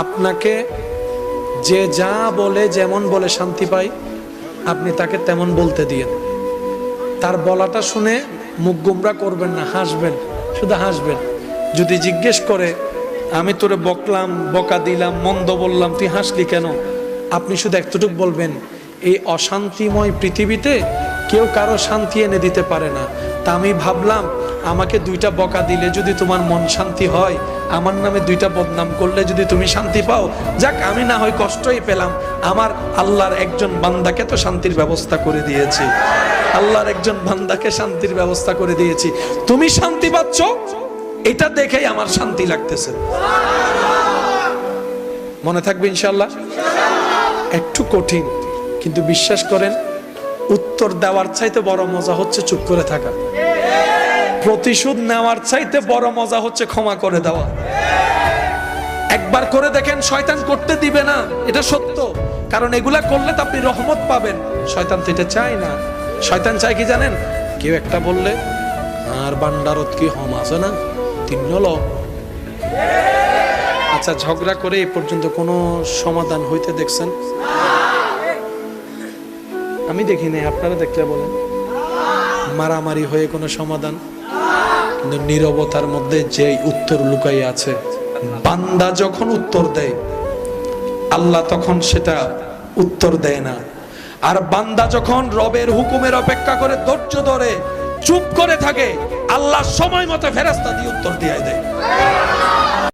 আপনাকে যে যা বলে যেমন বলে শান্তি পাই, আপনি তাকে তেমন বলতে দিয়েন। তার বলাটা শুনে মুখ গোমরা করবেন না, হাসবেন, শুধু হাসবেন। যদি জিজ্ঞেস করে আমি তোরে বকলাম, বকা দিলাম, মন্দ বললাম, তুই হাসলি কেন, আপনি শুধু এতটুকু বলবেন, এই অশান্তিময় পৃথিবীতে কেউ কারো শান্তি এনে দিতে পারে না। তা আমি ভাবলাম আমাকে দুইটা বকা দিলে যদি তোমার মন শান্তি হয়, আমার নামে দুইটা বদনাম করলে যদি তুমি শান্তি পাও, যাক আমি না হয় কষ্টই পেলাম, আমার আল্লাহর একজন বান্দাকে তো শান্তির ব্যবস্থা করে দিয়েছি, আল্লাহর একজন বান্দাকে শান্তির ব্যবস্থা করে দিয়েছি, তুমি শান্তি পাচ্ছ, এটা দেখেই আমার শান্তি লাগতেছে। মনে থাকবে ইনশাআল্লাহ। একটু কঠিন, কিন্তু বিশ্বাস করেন উত্তর দেওয়ার চাইতে বড় মজা হচ্ছে চুপ করে থাকা। প্রতিশোধ নেওয়ার চাইতে বড় মজা হচ্ছে ক্ষমা করে দেওয়া। একবার করে দেখেন, শয়তান করতে দিবে না, এটা সত্য। কারণ এগুলা করলে তো আপনি রহমত পাবেন, শয়তান তো এটা চায় না। শয়তান চায় কি জানেন? কেউ একটা বললে আর বান্দারত কি হম আছে না, তিন ল। আচ্ছা, ঝগড়া করে এই পর্যন্ত কোনো সমাধান হইতে দেখছেন? আমি দেখি নাই, আপনারা দেখলে বলেন। মারামারি হয়ে কোনো সমাধান? কিন্তু নীরবতার মধ্যে যে উত্তর লুকাই আছে, বান্দা যখন উত্তর দেয় আল্লাহ তখন সেটা উত্তর দেয় না। আর বান্দা যখন রবের হুকুমের অপেক্ষা করে ধৈর্য ধরে চুপ করে থাকে, আল্লাহ সময় মতো ফেরেশতা দিয়ে উত্তর দিয়ে দেয়।